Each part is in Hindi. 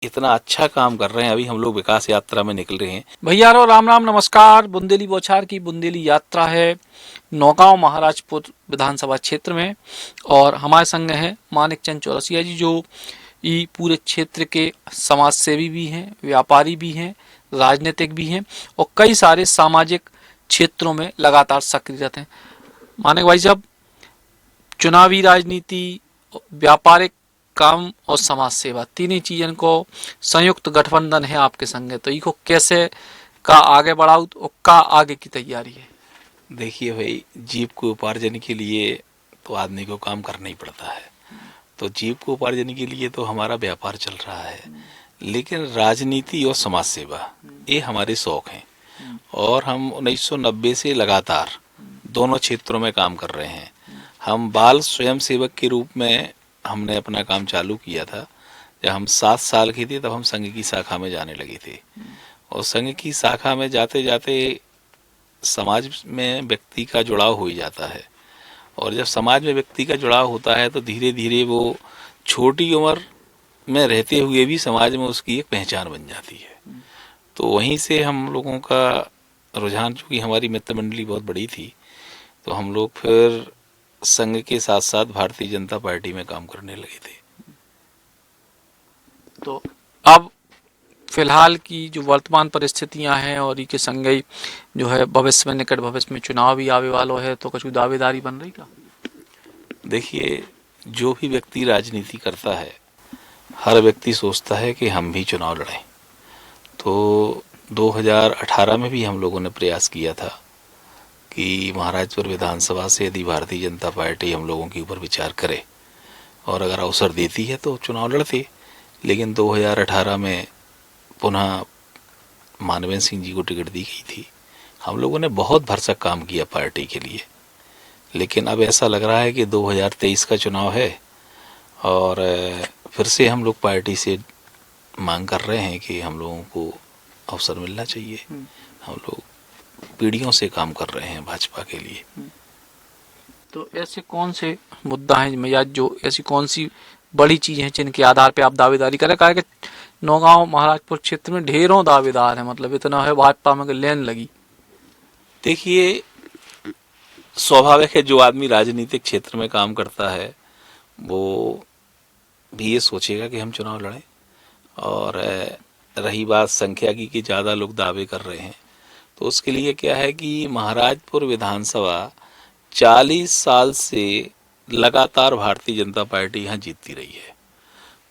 इतना अच्छा काम कर रहे हैं। अभी हम लोग विकास यात्रा में निकल रहे हैं। भैया रो राम राम नमस्कार। बुंदेली बौछार की बुंदेली यात्रा है नौगांव महाराजपुर विधानसभा क्षेत्र में, और हमारे संग है मानिक चंद चौरसिया जी, जो ये पूरे क्षेत्र के समाज सेवी भी हैं, व्यापारी भी हैं, राजनीतिक भी हैं और कई सारे सामाजिक क्षेत्रों में लगातार सक्रिय रहते हैं। मानिक भाई साहब, चुनावी राजनीति, व्यापारिक काम और समाज सेवा, तीन ही चीजन को संयुक्त गठबंधन है आपके संग है, तो इसको कैसे का आगे बढ़ाओ और का आगे की तैयारी है? देखिए भाई, जीव को उपार्जन के लिए तो आदमी को काम करना ही पड़ता है। तो जीव को उपार्जन के लिए तो हमारा व्यापार चल रहा है, लेकिन राजनीति और समाज सेवा ये हमारे शौक हैं। और हम 1990 से लगातार दोनों क्षेत्रों में काम कर रहे हैं। हम बाल स्वयं सेवक के रूप में हमने अपना काम चालू किया था। जब हम 7 साल के थे तब हम संघ की शाखा में जाने लगे थे, और संघ की शाखा में जाते जाते समाज में व्यक्ति का जुड़ाव हो ही जाता है। और जब समाज में व्यक्ति का जुड़ाव होता है तो धीरे धीरे वो छोटी उम्र में रहते हुए भी समाज में उसकी एक पहचान बन जाती है। तो वहीं से हम लोगों का रुझान, चूँकि हमारी मित्र मंडली बहुत बड़ी थी, तो हम लोग फिर संघ के साथ साथ भारतीय जनता पार्टी में काम करने लगे थे। तो अब फिलहाल की जो वर्तमान परिस्थितियां हैं और इसके संग ही जो है भविष्य में, निकट भविष्य में चुनाव भी आवे वालो है, तो कुछ दावेदारी बन रही का? देखिए, जो भी व्यक्ति राजनीति करता है, हर व्यक्ति सोचता है कि हम भी चुनाव लड़ें। तो 2018 में भी हम लोगों ने प्रयास किया था कि महाराजपुर विधानसभा से यदि भारतीय जनता पार्टी हम लोगों के ऊपर विचार करे और अगर अवसर देती है तो चुनाव लड़ते। लेकिन 2018 में पुनः मानवेंद्र सिंह जी को टिकट दी गई थी। हम लोगों ने बहुत भरसक काम किया पार्टी के लिए, लेकिन अब ऐसा लग रहा है कि 2023 का चुनाव है और फिर से हम लोग पार्टी से मांग कर रहे हैं कि हम लोगों को अवसर मिलना चाहिए। हम लोग पीढ़ियों से काम कर रहे हैं भाजपा के लिए। तो ऐसे कौन से मुद्दा हैं या जो ऐसी कौन सी बड़ी चीज है जिनके आधार पे आप दावेदारी करें? कहा कि नौगांव महाराजपुर क्षेत्र में ढेरों दावेदार हैं, मतलब इतना है भाजपा में लेन लगी। देखिए, स्वाभाविक है, जो आदमी राजनीतिक क्षेत्र में काम करता है वो भी ये सोचेगा कि हम चुनाव लड़ें। और रही बात संख्या की कि ज़्यादा लोग दावे कर रहे हैं, तो उसके लिए क्या है कि महाराजपुर विधानसभा 40 साल से लगातार भारतीय जनता पार्टी यहाँ जीतती रही है।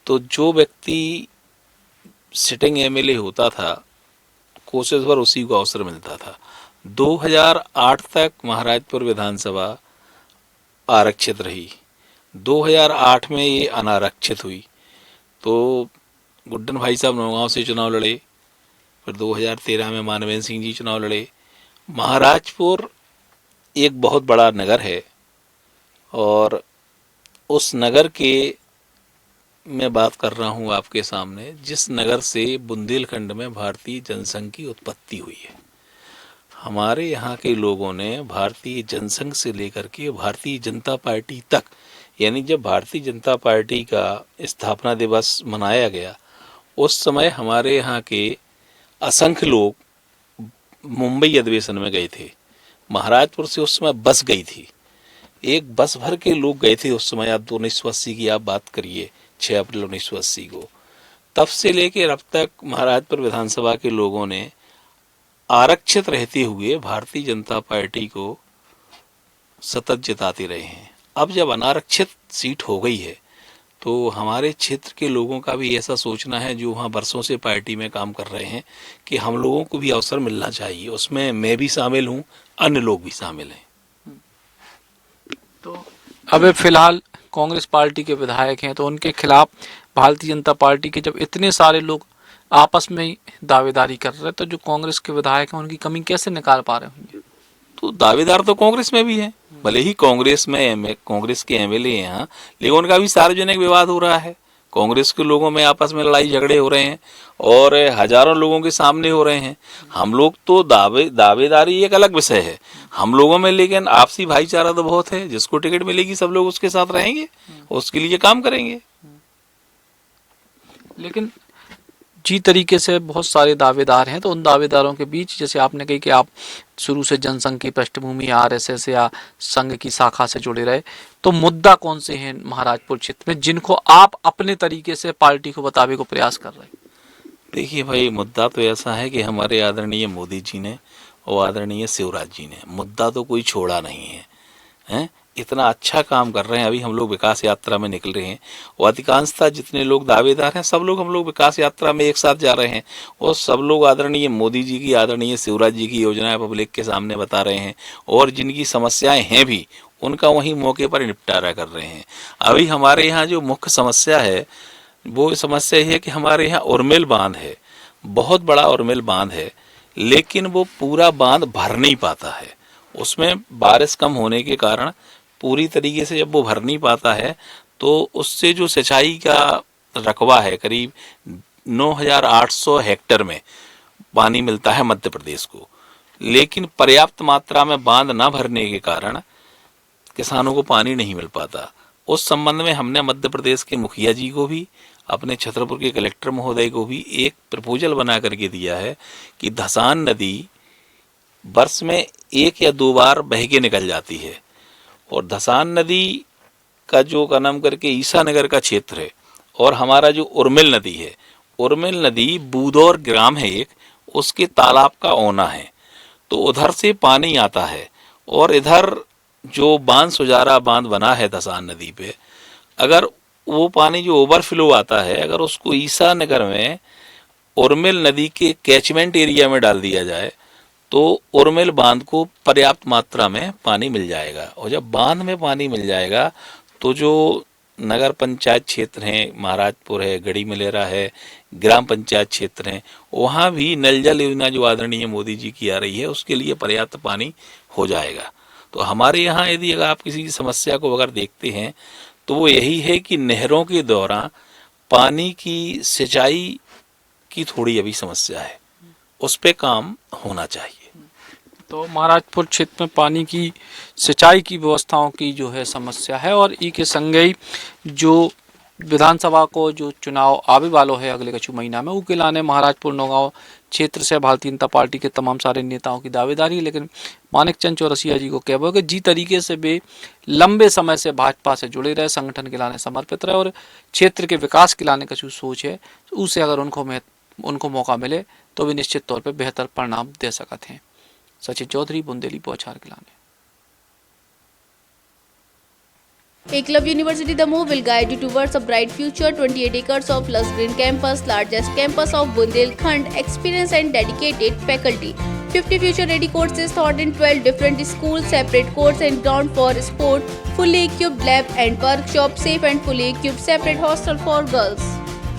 तो जो व्यक्ति सिटिंग एमएलए होता था, कोशिश भर उसी को अवसर मिलता था। 2008 तक महाराजपुर विधानसभा आरक्षित रही, 2008 में ये अनारक्षित हुई। तो गुड्डन भाई साहब नौगांव से चुनाव लड़े, फिर 2013 में मानवेंद्र सिंह जी चुनाव लड़े। महाराजपुर एक बहुत बड़ा नगर है और उस नगर के मैं बात कर रहा हूँ आपके सामने, जिस नगर से बुंदेलखंड में भारतीय जनसंघ की उत्पत्ति हुई है। हमारे यहाँ के लोगों ने भारतीय जनसंघ से लेकर के भारतीय जनता पार्टी तक, यानी जब भारतीय जनता पार्टी का स्थापना दिवस मनाया गया उस समय हमारे यहाँ के असंख्य लोग मुंबई अधिवेशन में गए थे। महाराजपुर से उस समय बस गई थी, एक बस भर के लोग गए थे उस समय। आप 1980 की आप बात करिए, 6 अप्रैल 1980 को। तब से लेकर अब तक महाराजपुर विधानसभा के लोगों ने आरक्षित रहते हुए भारतीय जनता पार्टी को सतत जिताते रहे हैं। अब जब अनारक्षित सीट हो गई है तो हमारे क्षेत्र के लोगों का भी ऐसा सोचना है, जो वहाँ बरसों से पार्टी में काम कर रहे हैं, कि हम लोगों को भी अवसर मिलना चाहिए। उसमें मैं भी शामिल हूँ, अन्य लोग भी शामिल हैं। तो अब फिलहाल कांग्रेस पार्टी के विधायक हैं, तो उनके खिलाफ भारतीय जनता पार्टी के जब इतने सारे लोग आपस में ही दावेदारी कर रहे हैं, तो जो कांग्रेस के विधायक हैं उनकी कमी कैसे निकाल पा रहे होंगे? तो दावेदार तो कांग्रेस में भी हैं, भले ही कांग्रेस के एमएलए हैं यहाँ, लेकिन उनका भी सार्वजनिक विवाद हो रहा है। कांग्रेस के लोगों में आपस में लड़ाई झगड़े हो रहे हैं और हजारों लोगों के सामने हो रहे हैं। हम लोग तो दावेदारी एक अलग विषय है हम लोगों में, लेकिन आपसी भाईचारा तो बहुत है। जिसको टिकट मिलेगी सब लोग उसके साथ रहेंगे, उसके लिए काम करेंगे। लेकिन जी तरीके से बहुत सारे दावेदार हैं, तो उन दावेदारों के बीच जैसे आपने कही कि आप शुरू से जनसंघ की पृष्ठभूमि आरएसएस या संघ की शाखा से जुड़े रहे, तो मुद्दा कौन से हैं महाराजपुर क्षेत्र में जिनको आप अपने तरीके से पार्टी को बताने को प्रयास कर रहे हैं? देखिए भाई, मुद्दा तो ऐसा है कि हमारे आदरणीय मोदी जी ने और आदरणीय शिवराज जी ने मुद्दा तो कोई छोड़ा नहीं है, हैं? इतना अच्छा काम कर रहे हैं। अभी हम लोग विकास यात्रा में निकल रहे हैं और अधिकांशतः जितने लोग दावेदार हैं सब लोग हम लोग विकास यात्रा में एक साथ जा रहे हैं और सब लोग आदरणीय मोदी जी की, आदरणीय शिवराज जी की योजनाएं पब्लिक के सामने बता रहे हैं और जिनकी समस्याएं हैं भी उनका वहीं मौके पर निपटारा कर रहे हैं। अभी हमारे यहाँ जो मुख्य समस्या है वो समस्या ये है कि हमारे यहाँ उर्मिल बांध है, बहुत बड़ा उर्मिल बांध है, लेकिन वो पूरा बांध भर नहीं पाता है। उसमें बारिश कम होने के कारण पूरी तरीके से जब वो भर नहीं पाता है तो उससे जो सिंचाई का रकबा है करीब 9,800 हेक्टेयर में पानी मिलता है मध्य प्रदेश को, लेकिन पर्याप्त मात्रा में बांध न भरने के कारण किसानों को पानी नहीं मिल पाता। उस संबंध में हमने मध्य प्रदेश के मुखिया जी को भी, अपने छतरपुर के कलेक्टर महोदय को भी एक प्रपोजल बना करके दिया है कि धसान नदी वर्ष में 1 या 2 बार बह के निकल जाती है और धसान नदी का जो का नाम करके ईसानगर का क्षेत्र है और हमारा जो उर्मिल नदी है, उर्मिल नदी बूदौर ग्राम है एक, उसके तालाब का ओना है, तो उधर से पानी आता है और इधर जो बांध सुजारा बांध बना है धसान नदी पे, अगर वो पानी जो ओवरफ्लो आता है अगर उसको ईसानगर में उर्मिल नदी के कैचमेंट एरिया में डाल दिया जाए तो उर्मिल बांध को पर्याप्त मात्रा में पानी मिल जाएगा। और जब बांध में पानी मिल जाएगा तो जो नगर पंचायत क्षेत्र हैं, महाराजपुर है, गढ़ी मलेरा है, ग्राम पंचायत क्षेत्र हैं, वहाँ भी नल जल योजना जो आदरणीय मोदी जी की आ रही है उसके लिए पर्याप्त पानी हो जाएगा। तो हमारे यहाँ यदि अगर आप किसी समस्या को अगर देखते हैं तो वो यही है कि नहरों के दौरान पानी की सिंचाई की थोड़ी अभी समस्या है, उस पे काम होना चाहिए। तो महाराजपुर क्षेत्र में पानी की सिंचाई की व्यवस्थाओं की जो है समस्या है और ई के संगे ही जो विधानसभा को जो चुनाव आवे वालो है अगले कछु महीना में, उके लाने महाराजपुर नौगांव क्षेत्र से भारतीय जनता पार्टी के तमाम सारे नेताओं की दावेदारी है। लेकिन मानिकचंद चौरसिया जी को कहबो कि जी तरीके से वे लंबे समय से भाजपा से जुड़े रहे, संगठन के लाने समर्पित रहे और क्षेत्र के विकास के लाने कछु सोच है, उसे अगर उनको मौका मिले तो वे निश्चित तौर पर बेहतर परिणाम दे सकते हैं। सचिन चौधरी, बुंदेली बौछार के लाने। Eklavya University Damoh will guide you towards a bright future. 28 acres of lush green campus, largest campus of Bundelkhand, experienced and dedicated faculty. 50 future-ready courses taught in 12 different schools, separate courts and ground for sport, fully equipped lab and workshop, safe and fully equipped separate hostel for girls.